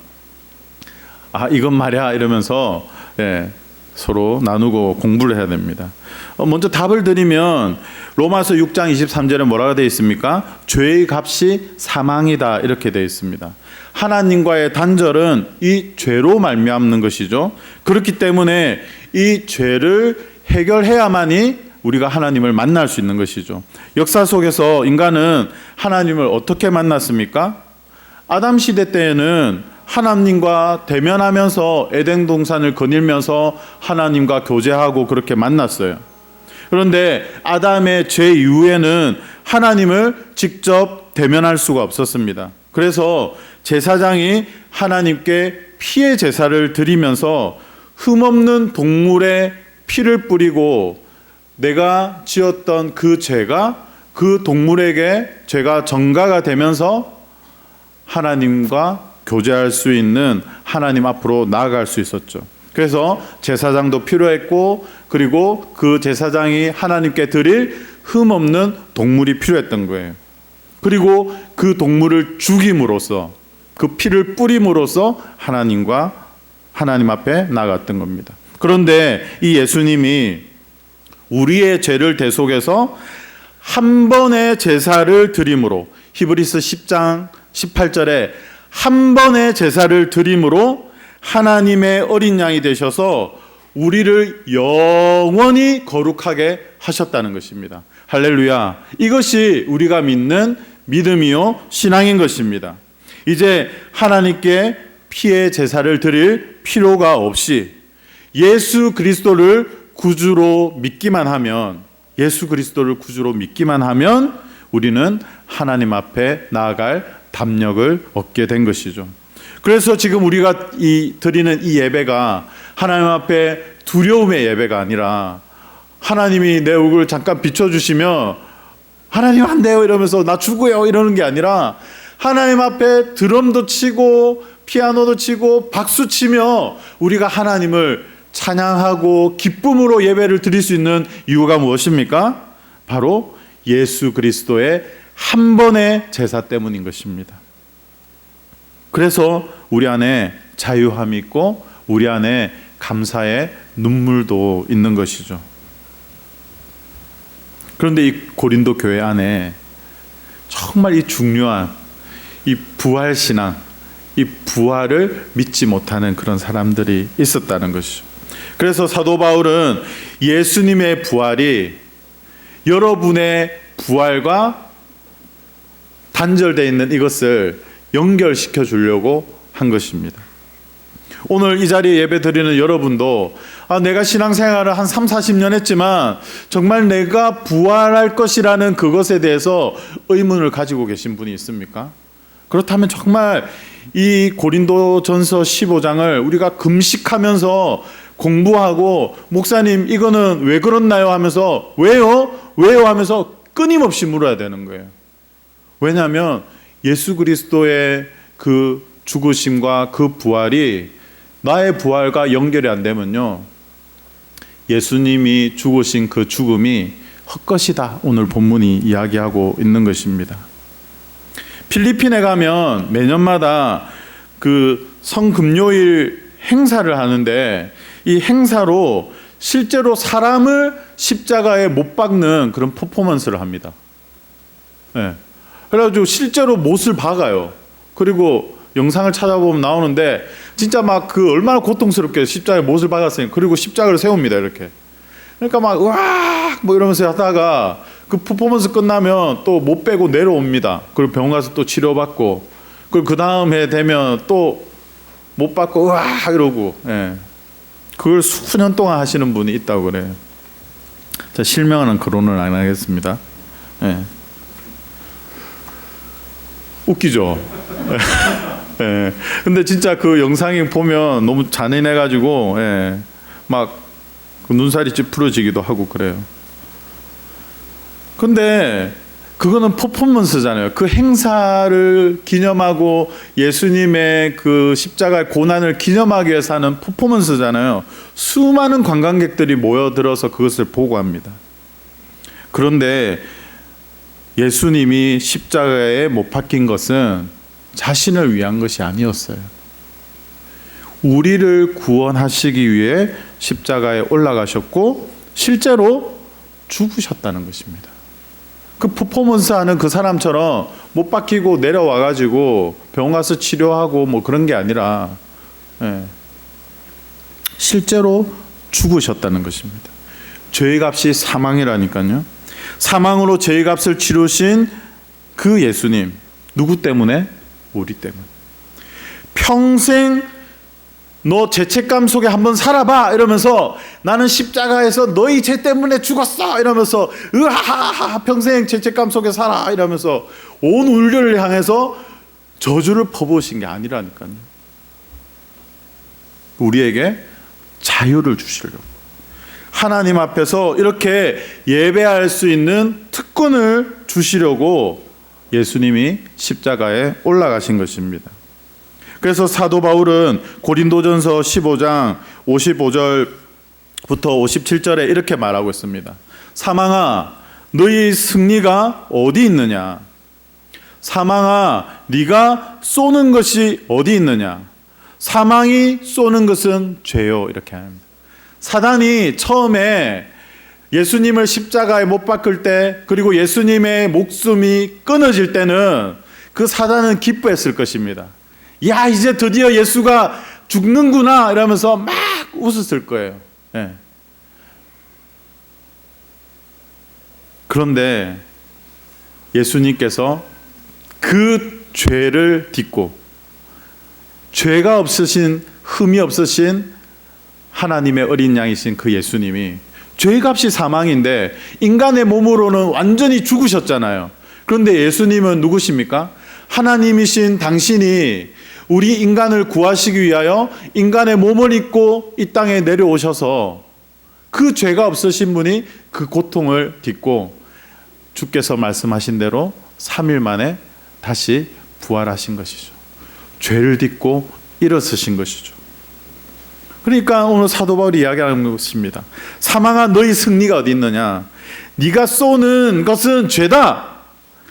아 이건 말이야 이러면서 예, 서로 나누고 공부를 해야 됩니다. 먼저 답을 드리면 로마서 6장 23절에 뭐라고 되어 있습니까? 죄의 값이 사망이다 이렇게 되어 있습니다. 하나님과의 단절은 이 죄로 말미암는 것이죠. 그렇기 때문에 이 죄를 해결해야만이 우리가 하나님을 만날 수 있는 것이죠. 역사 속에서 인간은 하나님을 어떻게 만났습니까? 아담 시대 때에는 하나님과 대면하면서 에덴 동산을 거닐면서 하나님과 교제하고 그렇게 만났어요. 그런데 아담의 죄 이후에는 하나님을 직접 대면할 수가 없었습니다. 그래서 제사장이 하나님께 피의 제사를 드리면서 흠없는 동물의 피를 뿌리고 내가 지었던 그 죄가 그 동물에게 죄가 전가가 되면서 하나님과 교제할 수 있는 하나님 앞으로 나아갈 수 있었죠. 그래서 제사장도 필요했고 그리고 그 제사장이 하나님께 드릴 흠없는 동물이 필요했던 거예요. 그리고 그 동물을 죽임으로써 그 피를 뿌림으로써 하나님 앞에 나갔던 겁니다. 그런데 이 예수님이 우리의 죄를 대속해서 한 번의 제사를 드림으로 히브리서 10장 18절에 한 번의 제사를 드림으로 하나님의 어린 양이 되셔서 우리를 영원히 거룩하게 하셨다는 것입니다. 할렐루야. 이것이 우리가 믿는 믿음이요 신앙인 것입니다. 이제 하나님께 피의 제사를 드릴 필요가 없이 예수 그리스도를 구주로 믿기만 하면 우리는 하나님 앞에 나아갈 담력을 얻게 된 것이죠. 그래서 지금 우리가 드리는 이 예배가 하나님 앞에 두려움의 예배가 아니라 하나님이 내 얼굴을 잠깐 비춰주시며 하나님 안 돼요 이러면서 나 죽어요 이러는 게 아니라 하나님 앞에 드럼도 치고 피아노도 치고 박수 치며 우리가 하나님을 찬양하고 기쁨으로 예배를 드릴 수 있는 이유가 무엇입니까? 바로 예수 그리스도의 한 번의 제사 때문인 것입니다. 그래서 우리 안에 자유함이 있고 우리 안에 감사의 눈물도 있는 것이죠. 그런데 이 고린도 교회 안에 정말 이 중요한 이 부활 신앙, 이 부활을 믿지 못하는 그런 사람들이 있었다는 것이죠. 그래서 사도 바울은 예수님의 부활이 여러분의 부활과 단절되어 있는 이것을 연결시켜 주려고 한 것입니다. 오늘 이 자리에 예배 드리는 여러분도 내가 신앙생활을 한 3, 40년 했지만 정말 내가 부활할 것이라는 그것에 대해서 의문을 가지고 계신 분이 있습니까? 그렇다면 정말 이 고린도전서 15장을 우리가 금식하면서 공부하고 목사님 이거는 왜 그렇나요? 하면서 왜요? 하면서 끊임없이 물어야 되는 거예요. 왜냐하면 예수 그리스도의 그 죽으심과 그 부활이 나의 부활과 연결이 안 되면요 예수님이 죽으신 그 죽음이 헛것이다 오늘 본문이 이야기하고 있는 것입니다. 필리핀에 가면 매년마다 그 성금요일 행사를 하는데 이 행사로 실제로 사람을 십자가에 못 박는 그런 퍼포먼스를 합니다. 네. 그래가지고 실제로 못을 박아요. 그리고 영상을 찾아보면 나오는데 진짜 막 그 얼마나 고통스럽게 십자가에 못을 박았어요. 그리고 십자가를 세웁니다. 이렇게. 그러니까 막 으악 뭐 이러면서 하다가 그 퍼포먼스 끝나면 또 못 빼고 내려옵니다. 그리고 병원 가서 또 치료받고, 그리고 그 다음 해 되면 또 못 받고 으악 이러고, 예. 그걸 수년 동안 하시는 분이 있다고 그래요. 자, 실명하는 거론을 안 하겠습니다. 예. 웃기죠? 예. 근데 진짜 그 영상이 보면 너무 잔인해가지고, 예. 막 눈살이 찌푸러지기도 하고 그래요. 근데 그거는 퍼포먼스잖아요. 그 행사를 기념하고 예수님의 그 십자가의 고난을 기념하기 위해서 하는 퍼포먼스잖아요. 수많은 관광객들이 모여들어서 그것을 보고 합니다. 그런데 예수님이 십자가에 못 박힌 것은 자신을 위한 것이 아니었어요. 우리를 구원하시기 위해 십자가에 올라가셨고 실제로 죽으셨다는 것입니다. 그 퍼포먼스 하는 그 사람처럼 못 박히고 내려와가지고 병원 가서 치료하고 뭐 그런 게 아니라, 예, 실제로 죽으셨다는 것입니다. 죄의 값이 사망이라니까요. 사망으로 죄의 값을 치르신 그 예수님, 누구 때문에? 우리 때문에. 평생 너 죄책감 속에 한번 살아봐 이러면서 나는 십자가에서 너희 죄 때문에 죽었어 이러면서 으하하 평생 죄책감 속에 살아 이러면서 온 인류를 향해서 저주를 퍼부으신 게 아니라니까요. 우리에게 자유를 주시려고, 하나님 앞에서 이렇게 예배할 수 있는 특권을 주시려고 예수님이 십자가에 올라가신 것입니다. 그래서 사도 바울은 고린도전서 15장 55절부터 57절에 이렇게 말하고 있습니다. 사망아, 너희 승리가 어디 있느냐? 사망아, 네가 쏘는 것이 어디 있느냐? 사망이 쏘는 것은 죄요. 이렇게 합니다. 사단이 처음에 예수님을 십자가에 못 박을 때, 그리고 예수님의 목숨이 끊어질 때는 그 사단은 기뻐했을 것입니다. 야, 이제 드디어 예수가 죽는구나 이러면서 막 웃었을 거예요. 예. 그런데 예수님께서 그 죄를 딛고, 죄가 없으신, 흠이 없으신 하나님의 어린 양이신 그 예수님이, 죄값이 사망인데 인간의 몸으로는 완전히 죽으셨잖아요. 그런데 예수님은 누구십니까? 하나님이신 당신이 우리 인간을 구하시기 위하여 인간의 몸을 입고 이 땅에 내려오셔서 그 죄가 없으신 분이 그 고통을 딛고 주께서 말씀하신 대로 3일 만에 다시 부활하신 것이죠. 죄를 딛고 일어서신 것이죠. 그러니까 오늘 사도 바울이 이야기하는 것입니다. 사망아, 너희 승리가 어디 있느냐? 네가 쏘는 것은 죄다.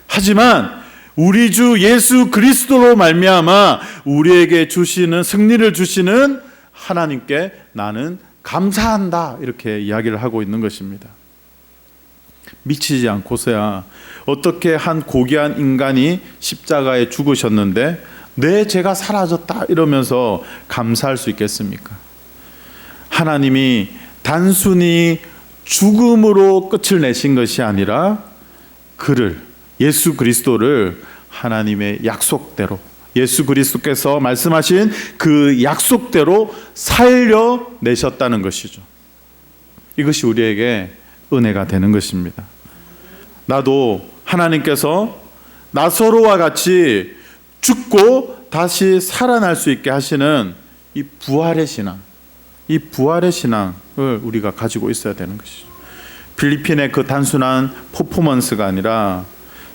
하지만 우리 주 예수 그리스도로 말미암아 우리에게 주시는, 승리를 주시는 하나님께 나는 감사한다. 이렇게 이야기를 하고 있는 것입니다. 미치지 않고서야 어떻게 한 고귀한 인간이 십자가에 죽으셨는데 내 죄가 사라졌다 이러면서 감사할 수 있겠습니까? 하나님이 단순히 죽음으로 끝을 내신 것이 아니라 그를, 예수 그리스도를 하나님의 약속대로, 예수 그리스도께서 말씀하신 그 약속대로 살려내셨다는 것이죠. 이것이 우리에게 은혜가 되는 것입니다. 나도 하나님께서 나사로와 같이 죽고 다시 살아날 수 있게 하시는 이 부활의 신앙, 이 부활의 신앙을 우리가 가지고 있어야 되는 것이죠. 필리핀의 그 단순한 퍼포먼스가 아니라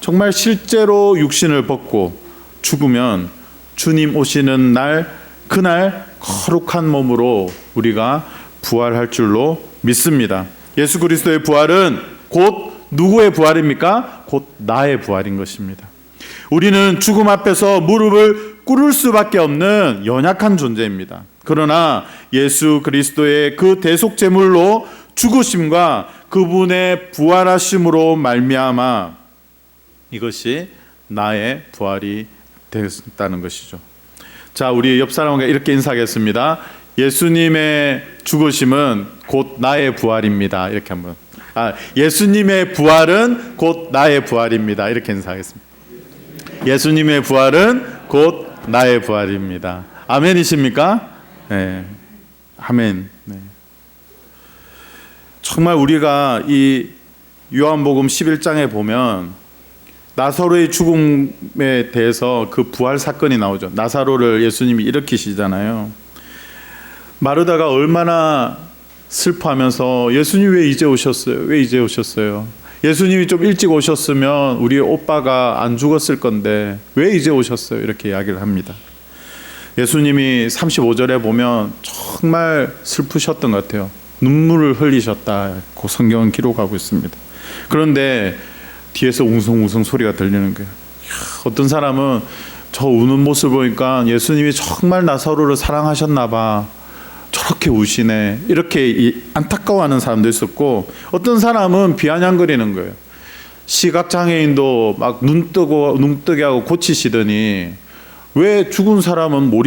정말 실제로 육신을 벗고 죽으면 주님 오시는 날, 그날 거룩한 몸으로 우리가 부활할 줄로 믿습니다. 예수 그리스도의 부활은 곧 누구의 부활입니까? 곧 나의 부활인 것입니다. 우리는 죽음 앞에서 무릎을 꿇을 수밖에 없는 연약한 존재입니다. 그러나 예수 그리스도의 그 대속 제물로 죽으심과 그분의 부활하심으로 말미암아 이것이 나의 부활이 되었다는 것이죠. 자, 우리 옆 사람과 이렇게 인사하겠습니다. 예수님의 죽으심은 곧 나의 부활입니다. 이렇게 한번. 예수님의 부활은 곧 나의 부활입니다. 이렇게 인사하겠습니다. 예수님의 부활은 곧 나의 부활입니다. 아멘이십니까? 네. 아멘. 네. 정말 우리가 이 요한복음 11장에 보면 나사로의 죽음에 대해서 그 부활 사건이 나오죠. 나사로를 예수님이 일으키시잖아요. 마르다가 얼마나 슬퍼하면서 예수님 왜 이제 오셨어요? 왜 이제 오셨어요? 예수님이 좀 일찍 오셨으면 우리 오빠가 안 죽었을 건데 왜 이제 오셨어요? 이렇게 이야기를 합니다. 예수님이 35절에 보면 정말 슬프셨던 것 같아요. 눈물을 흘리셨다고 성경은 기록하고 있습니다. 그런데 뒤에서 웅성웅성 소리가 들리는 거예요. 어떤 사람은 저 우는 모습 보니까 예수님이 정말 나사로를 사랑하셨나 봐. 저렇게 우시네. 이렇게 안타까워하는 사람도 있었고, 어떤 사람은 비아냥거리는 거예요. 시각장애인도 막 눈뜨게 하고 고치시더니 왜 죽은 사람은 못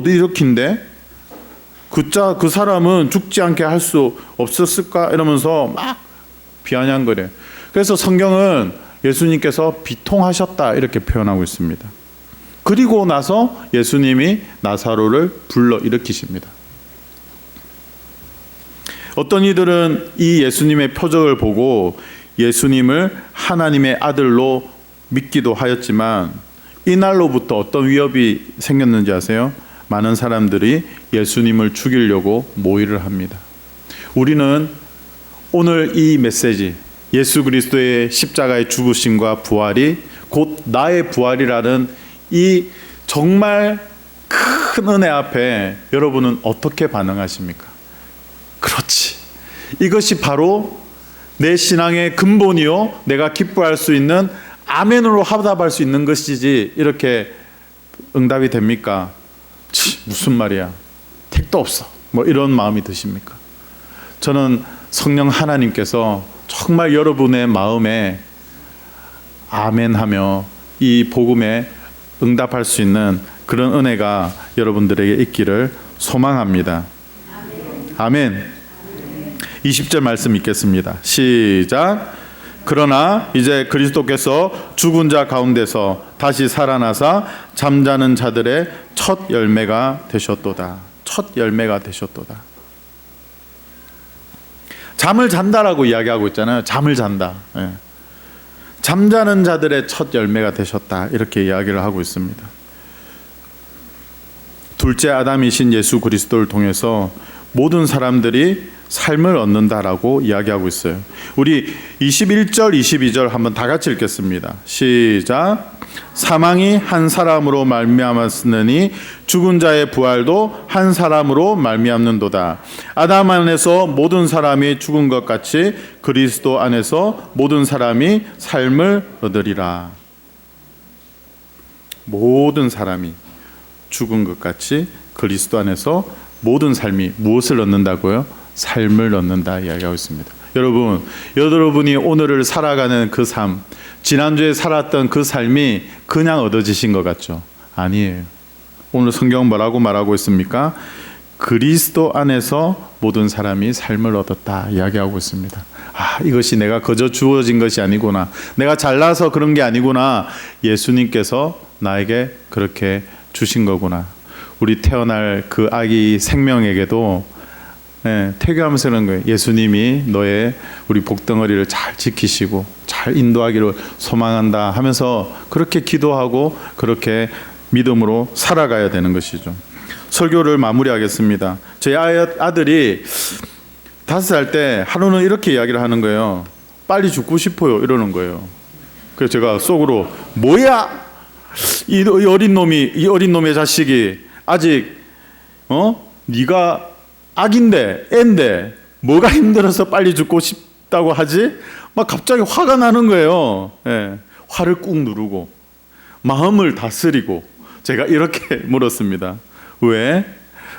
일으킨데 그 사람은 죽지 않게 할 수 없었을까? 이러면서 막 비아냥거려요. 그래서 성경은 예수님께서 비통하셨다 이렇게 표현하고 있습니다. 그리고 나서 예수님이 나사로를 불러 일으키십니다. 어떤 이들은 이 예수님의 표적을 보고 예수님을 하나님의 아들로 믿기도 하였지만 이날로부터 어떤 위협이 생겼는지 아세요? 많은 사람들이 예수님을 죽이려고 모의를 합니다. 우리는 오늘 이 메시지, 예수 그리스도의 십자가의 죽으심과 부활이 곧 나의 부활이라는 이 정말 큰 은혜 앞에 여러분은 어떻게 반응하십니까? 그렇지. 이것이 바로 내 신앙의 근본이요, 내가 기뻐할 수 있는 아멘으로 화답할 수 있는 것이지, 이렇게 응답이 됩니까? 무슨 말이야, 택도 없어, 뭐 이런 마음이 드십니까? 저는 성령 하나님께서 정말 여러분의 마음에 아멘하며 이 복음에 응답할 수 있는 그런 은혜가 여러분들에게 있기를 소망합니다. 아멘. 20절 말씀 읽겠습니다. 시작. 그러나 이제 그리스도께서 죽은 자 가운데서 다시 살아나사 잠자는 자들의 첫 열매가 되셨도다. 첫 열매가 되셨도다. 잠을 잔다라고 이야기하고 있잖아요. 잠을 잔다. 예. 잠자는 자들의 첫 열매가 되셨다. 이렇게 이야기를 하고 있습니다. 둘째 아담이신 예수 그리스도를 통해서 모든 사람들이 삶을 얻는다라고 이야기하고 있어요. 우리 21절, 22절 한번 다 같이 읽겠습니다. 시작. 사망이 한 사람으로 말미암았으니 죽은 자의 부활도 한 사람으로 말미암는도다. 아담 안에서 모든 사람이 죽은 것 같이 그리스도 안에서 모든 사람이 삶을 얻으리라. 모든 사람이 죽은 것 같이 그리스도 안에서 모든 삶이 무엇을 얻는다고요? 삶을 얻는다 이야기하고 있습니다. 여러분이 오늘을 살아가는 그 삶, 지난주에 살았던 그 삶이 그냥 얻어지신 것 같죠? 아니에요. 오늘 성경 뭐라고 말하고 있습니까? 그리스도 안에서 모든 사람이 삶을 얻었다 이야기하고 있습니다. 이것이 내가 그저 주어진 것이 아니구나, 내가 잘나서 그런 게 아니구나, 예수님께서 나에게 그렇게 주신 거구나. 우리 태어날 그 아기 생명에게도 태교하면서 그런 거예요. 예수님이 너의 우리 복덩어리를 잘 지키시고 잘 인도하기를 소망한다 하면서 그렇게 기도하고 그렇게 믿음으로 살아가야 되는 것이죠. 설교를 마무리하겠습니다. 제 아들이 5살 때 하루는 이렇게 이야기를 하는 거예요. 빨리 죽고 싶어요 이러는 거예요. 그래서 제가 속으로 뭐야, 이 어린 놈의 자식이 아직 네가 악인데 애인데 뭐가 힘들어서 빨리 죽고 싶다고 하지? 막 갑자기 화가 나는 거예요. 화를 꾹 누르고 마음을 다스리고 제가 이렇게 물었습니다. 왜?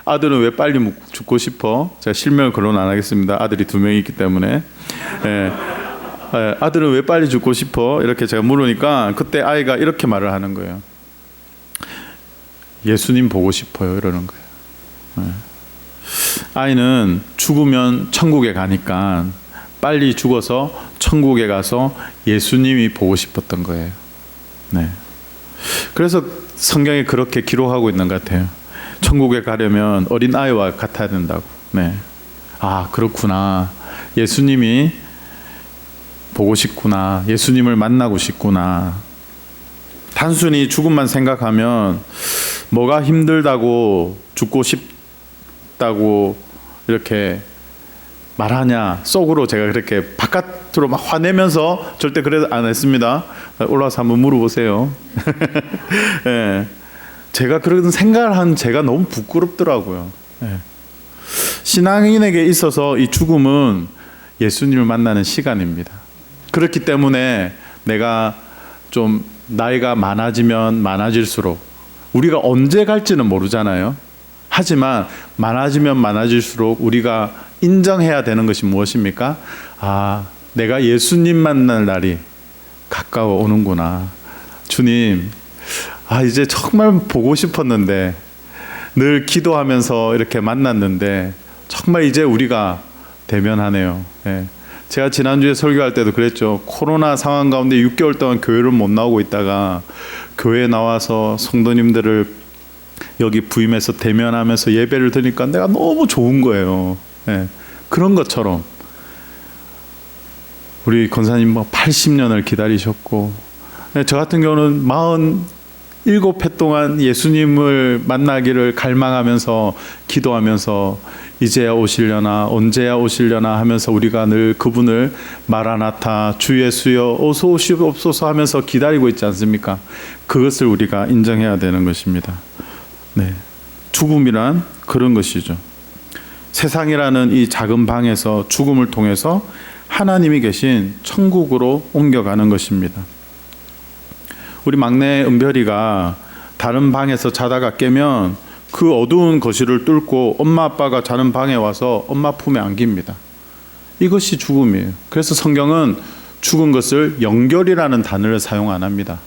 아들은 왜 빨리 죽고 싶어? 제가 실명을 거론 안 하겠습니다. 아들이 2명이 있기 때문에. 아들은 왜 빨리 죽고 싶어? 이렇게 제가 물으니까 그때 아이가 이렇게 말을 하는 거예요. 예수님 보고 싶어요. 이러는 거예요. 아이는 죽으면 천국에 가니까 빨리 죽어서 천국에 가서 예수님이 보고 싶었던 거예요. 네. 그래서 성경에 그렇게 기록하고 있는 것 같아요. 천국에 가려면 어린 아이와 같아야 된다고. 네. 아, 그렇구나. 예수님이 보고 싶구나. 예수님을 만나고 싶구나. 단순히 죽음만 생각하면 뭐가 힘들다고 죽고 싶다고 이렇게 말하냐. 속으로 제가 그렇게 바깥으로 막 화내면서 절대 그래 안 했습니다. 올라와서 한번 물어보세요. 네. 제가 그런 생각을 한 제가 너무 부끄럽더라고요. 네. 신앙인에게 있어서 이 죽음은 예수님을 만나는 시간입니다. 그렇기 때문에 내가 좀 나이가 많아지면 많아질수록 우리가 언제 갈지는 모르잖아요. 하지만 많아지면 많아질수록 우리가 인정해야 되는 것이 무엇입니까? 아, 내가 예수님 만날 날이 가까워 오는구나. 주님, 아, 이제 정말 보고 싶었는데 늘 기도하면서 이렇게 만났는데 정말 이제 우리가 대면하네요. 예. 제가 지난주에 설교할 때도 그랬죠. 코로나 상황 가운데 6개월 동안 교회를 못 나오고 있다가 교회에 나와서 성도님들을 여기 부임해서 대면하면서 예배를 드리니까 내가 너무 좋은 거예요. 예. 그런 것처럼 우리 권사님 뭐 80년을 기다리셨고, 예, 저 같은 경우는 47회 동안 예수님을 만나기를 갈망하면서 기도하면서 이제야 오시려나 언제야 오시려나 하면서 우리가 늘 그분을 마라나타 주 예수여 어서 오시옵소서 하면서 기다리고 있지 않습니까? 그것을 우리가 인정해야 되는 것입니다. 네, 죽음이란 그런 것이죠. 세상이라는 이 작은 방에서 죽음을 통해서 하나님이 계신 천국으로 옮겨가는 것입니다. 우리 막내 은별이가 다른 방에서 자다가 깨면 그 어두운 거실을 뚫고 엄마 아빠가 자는 방에 와서 엄마 품에 안깁니다. 이것이 죽음이에요. 그래서 성경은 죽은 것을 영결이라는 단어를 사용 안 합니다.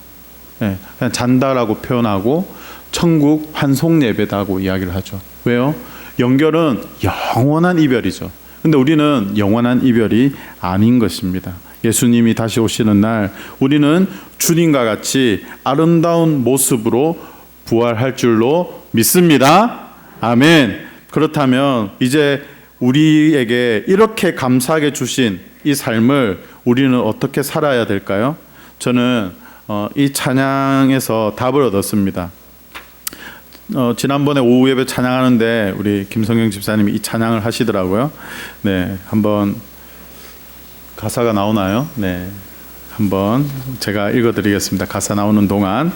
네, 그냥 잔다라고 표현하고 천국 환송 예배다고 이야기를 하죠. 왜요? 영결은 영원한 이별이죠. 근데 우리는 영원한 이별이 아닌 것입니다. 예수님이 다시 오시는 날 우리는 주님과 같이 아름다운 모습으로 부활할 줄로 믿습니다. 아멘. 그렇다면 이제 우리에게 이렇게 감사하게 주신 이 삶을 우리는 어떻게 살아야 될까요? 저는 이 찬양에서 답을 얻었습니다. 지난번에 오후 예배 찬양하는데 우리 김성경 집사님이 이 찬양을 하시더라고요. 네, 한번 가사가 나오나요? 네, 한번 제가 읽어드리겠습니다. 가사 나오는 동안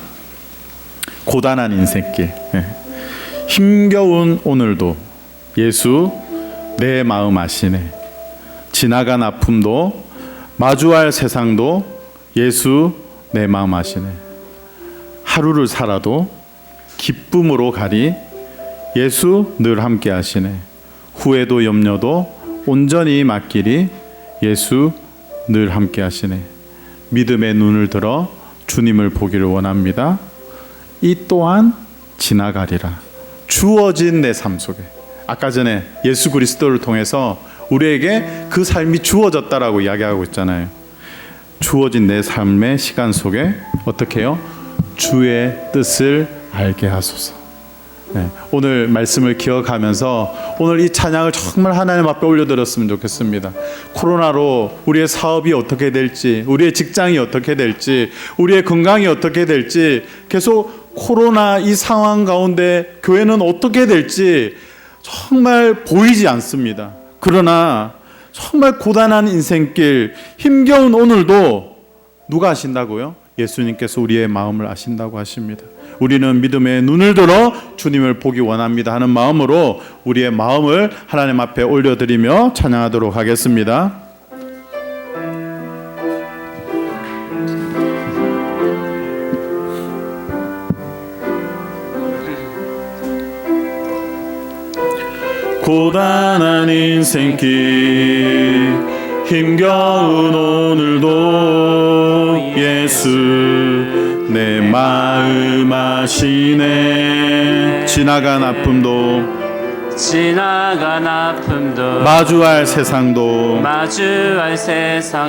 고단한 인생길, 네. 힘겨운 오늘도 예수 내 마음 아시네. 지나간 아픔도 마주할 세상도 예수 내 마음 아시네. 하루를 살아도 기쁨으로 가리 예수 늘 함께 하시네. 후회도 염려도 온전히 맡기리 예수 늘 함께 하시네. 믿음의 눈을 들어 주님을 보기를 원합니다. 이 또한 지나가리라. 주어진 내 삶 속에, 아까 전에 예수 그리스도를 통해서 우리에게 그 삶이 주어졌다라고 이야기하고 있잖아요. 주어진 내 삶의 시간 속에 어떻게 해요? 주의 뜻을 알게 하소서. 네, 오늘 말씀을 기억하면서 오늘 이 찬양을 정말 하나님 앞에 올려드렸으면 좋겠습니다. 코로나로 우리의 사업이 어떻게 될지, 우리의 직장이 어떻게 될지, 우리의 건강이 어떻게 될지, 계속 코로나 이 상황 가운데 교회는 어떻게 될지 정말 보이지 않습니다. 그러나 정말 고단한 인생길, 힘겨운 오늘도 누가 아신다고요? 예수님께서 우리의 마음을 아신다고 하십니다. 우리는 믿음의 눈을 들어 주님을 보기 원합니다 하는 마음으로 우리의 마음을 하나님 앞에 올려드리며 찬양하도록 하겠습니다. 고단한 인생길 힘겨운 오늘도 예수 내 마음 아시네. 지나간 아픔도 마주할 세상도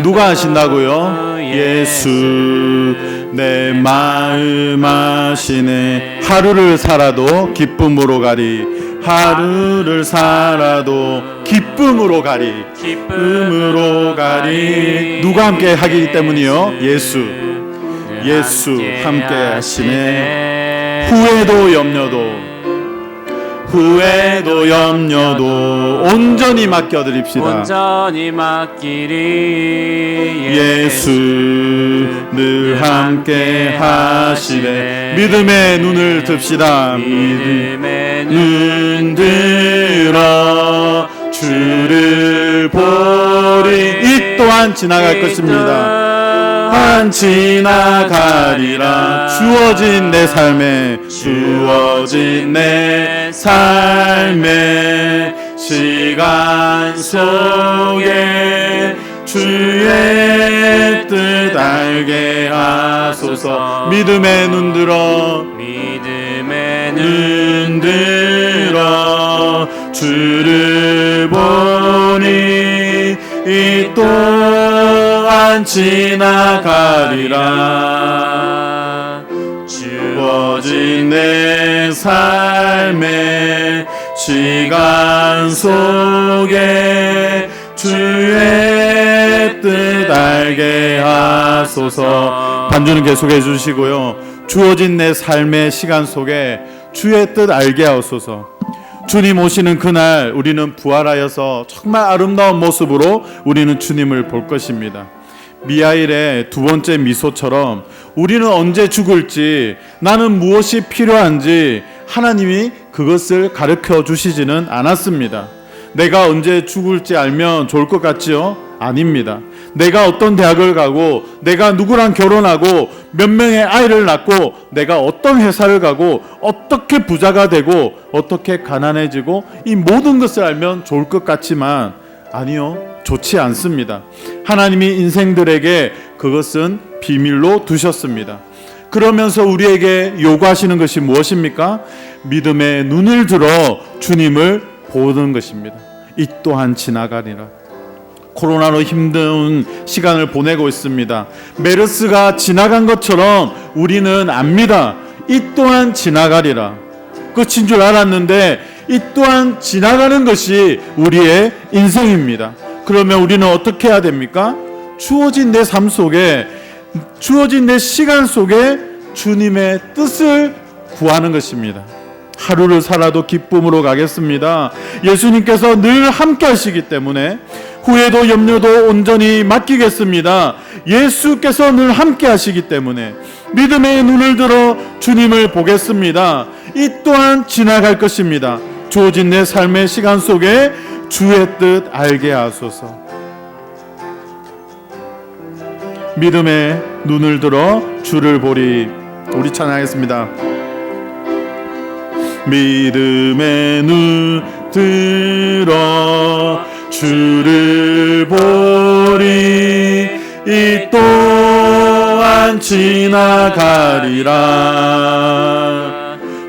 누가 아신다고요? 예수 내 마음 아시네. 하루를 살아도 기쁨으로 가리. 하루를 살아도 기쁨으로 가리. 기쁨으로 가리. 누가 함께 하기 때문이요? 예수 함께 하시네. 후회도 염려도 온전히 맡겨드립시다. 온전히 맡기리. 예수 늘 함께 하시네. 믿음의 눈을 듭시다. 믿음의 눈 들어 주를 보리. 이 또한 지나갈 것입니다. 한 지나가리라. 주어진 내 삶의 시간 속에 주의 뜻 알게 하소서. 믿음의 눈 들어 주를 보니 이 또한 지나가리라. 주어진 내 삶의 시간 속에 주의 뜻 알게 하소서. 반주는 계속해 주시고요. 주어진 내 삶의 시간 속에 주의 뜻 알게 하소서. 주님 오시는 그날 우리는 부활하여서 정말 아름다운 모습으로 우리는 주님을 볼 것입니다. 미하일의 두 번째 미소처럼 우리는 언제 죽을지, 나는 무엇이 필요한지 하나님이 그것을 가르쳐 주시지는 않았습니다. 내가 언제 죽을지 알면 좋을 것 같지요? 아닙니다. 내가 어떤 대학을 가고, 내가 누구랑 결혼하고, 몇 명의 아이를 낳고, 내가 어떤 회사를 가고, 어떻게 부자가 되고, 어떻게 가난해지고, 이 모든 것을 알면 좋을 것 같지만 아니요, 좋지 않습니다. 하나님이 인생들에게 그것은 비밀로 두셨습니다. 그러면서 우리에게 요구하시는 것이 무엇입니까? 믿음의 눈을 들어 주님을 보는 것입니다. 이 또한 지나가리라. 코로나로 힘든 시간을 보내고 있습니다. 메르스가 지나간 것처럼 우리는 압니다. 이 또한 지나가리라. 끝인 줄 알았는데 이 또한 지나가는 것이 우리의 인생입니다. 그러면 우리는 어떻게 해야 됩니까? 주어진 내 삶 속에, 주어진 내 시간 속에 주님의 뜻을 구하는 것입니다. 하루를 살아도 기쁨으로 가겠습니다. 예수님께서 늘 함께 하시기 때문에 후회도 염려도 온전히 맡기겠습니다. 예수께서 늘 함께 하시기 때문에 믿음의 눈을 들어 주님을 보겠습니다. 이 또한 지나갈 것입니다. 주어진 내 삶의 시간 속에 주의 뜻 알게 하소서. 믿음의 눈을 들어 주를 보리. 우리 찬양하겠습니다. 믿음의 눈 들어 주를 보리. 이 또한 지나가리라.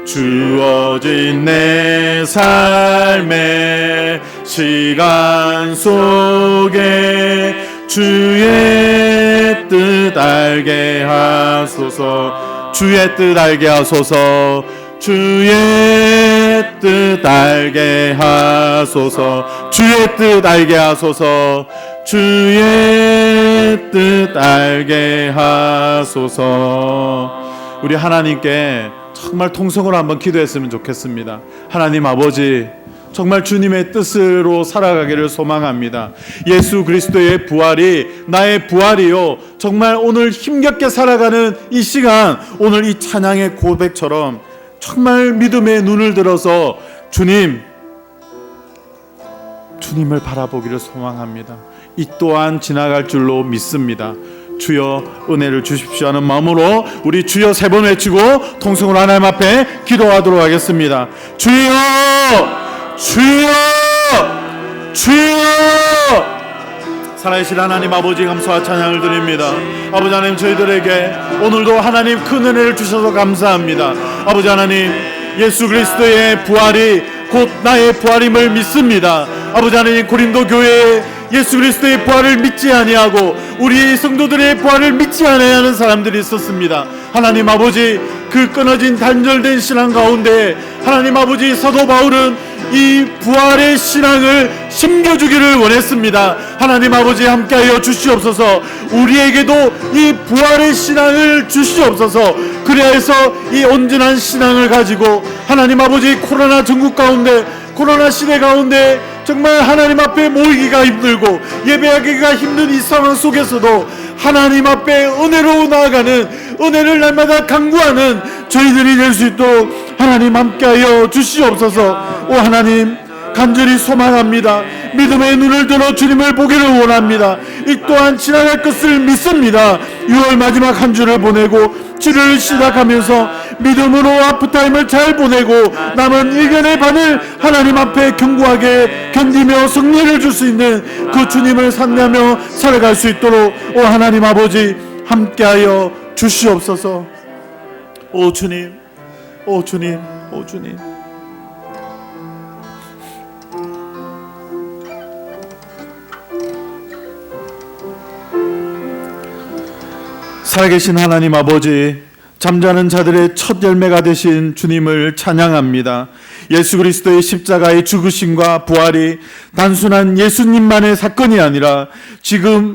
주어진 내 삶의 시간 속에 주의 뜻 알게 하소서. 주의 뜻 알게 하소서. 주의 뜻 알게 하소서. 주의 뜻 알게 하소서. 주의 뜻 알게 하소서. 우리 하나님께 정말 통성으로 한번 기도했으면 좋겠습니다. 하나님 아버지, 정말 주님의 뜻으로 살아가기를 소망합니다. 예수 그리스도의 부활이 나의 부활이요, 정말 오늘 힘겹게 살아가는 이 시간, 오늘 이 찬양의 고백처럼 정말 믿음의 눈을 들어서 주님을 바라보기를 소망합니다. 이 또한 지나갈 줄로 믿습니다. 주여 은혜를 주십시오 하는 마음으로 우리 주여 세 번 외치고 통성으로 하나님 앞에 기도하도록 하겠습니다. 주여, 주여. 주여. 살아계신 하나님 아버지 감사와 찬양을 드립니다. 아버지 하나님, 저희들에게 오늘도 하나님 큰 은혜를 주셔서 감사합니다. 아버지 하나님, 예수 그리스도의 부활이 곧 나의 부활임을 믿습니다. 아버지 하나님, 고린도 교회에 예수 그리스도의 부활을 믿지 아니하고 우리 성도들의 부활을 믿지 아니하는 사람들이 있었습니다. 하나님 아버지, 그 끊어진 단절된 신앙 가운데 하나님 아버지, 사도 바울은 이 부활의 신앙을 심겨주기를 원했습니다. 하나님 아버지, 함께하여 주시옵소서. 우리에게도 이 부활의 신앙을 주시옵소서. 그래서 이 온전한 신앙을 가지고 하나님 아버지, 코로나 전국 가운데, 코로나 시대 가운데 정말 하나님 앞에 모이기가 힘들고 예배하기가 힘든 이 상황 속에서도 하나님 앞에 은혜로 나아가는, 은혜를 날마다 강구하는 저희들이 될 수 있도록 하나님 함께하여 주시옵소서. 오 하나님, 간절히 소망합니다. 믿음의 눈을 들어 주님을 보기를 원합니다. 이 또한 지나갈 것을 믿습니다. 6월 마지막 한 주를 보내고 7월을 시작하면서 믿음으로 하프타임을 잘 보내고 남은 1년의 반을 하나님 앞에 견고하게 견디며 승리를 줄 수 있는 그 주님을 산다며 살아갈 수 있도록 오 하나님 아버지, 함께하여 주시옵소서. 오 주님, 오 주님, 오 주님. 살아계신 하나님 아버지, 잠자는 자들의 첫 열매가 되신 주님을 찬양합니다. 예수 그리스도의 십자가의 죽으심과 부활이 단순한 예수님만의 사건이 아니라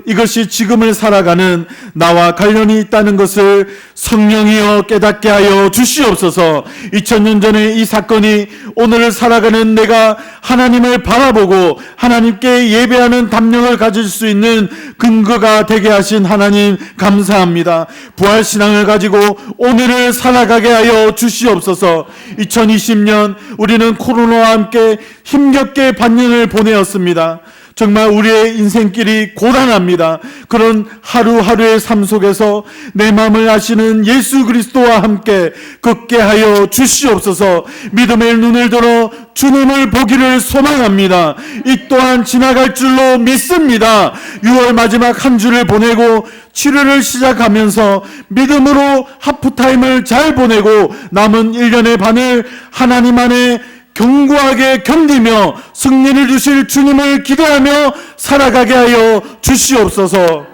이것이 지금을 살아가는 나와 관련이 있다는 것을 성령이여 깨닫게 하여 주시옵소서. 2000년 전에 이 사건이 오늘을 살아가는 내가 하나님을 바라보고 하나님께 예배하는 담력을 가질 수 있는 근거가 되게 하신 하나님 감사합니다. 부활신앙을 가지고 오늘을 살아가게 하여 주시옵소서. 2020년 우리는 코로나와 함께 힘겹게 반년을 보내었습니다. 정말 우리의 인생길이 고단합니다. 그런 하루하루의 삶 속에서 내 마음을 아시는 예수 그리스도와 함께 걷게 하여 주시옵소서. 믿음의 눈을 들어 주님을 보기를 소망합니다. 이 또한 지나갈 줄로 믿습니다. 6월 마지막 한 주를 보내고 7월을 시작하면서 믿음으로 하프타임을 잘 보내고 남은 1년의 반을 하나님 안에 견고하게 견디며 승리를 주실 주님을 기대하며 살아가게 하여 주시옵소서.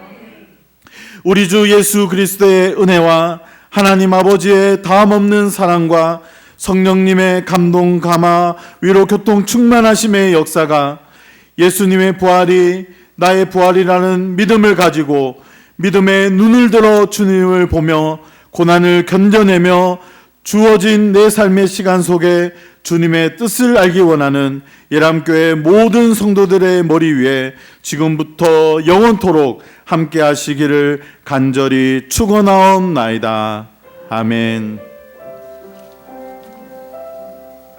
우리 주 예수 그리스도의 은혜와 하나님 아버지의 다함없는 사랑과 성령님의 감동 감화 위로 교통 충만하심의 역사가 예수님의 부활이 나의 부활이라는 믿음을 가지고 믿음의 눈을 들어 주님을 보며 고난을 견뎌내며 주어진 내 삶의 시간 속에 주님의 뜻을 알기 원하는 예람교회 모든 성도들의 머리 위에 지금부터 영원토록 함께 하시기를 간절히 축원하옵나이다. 아멘.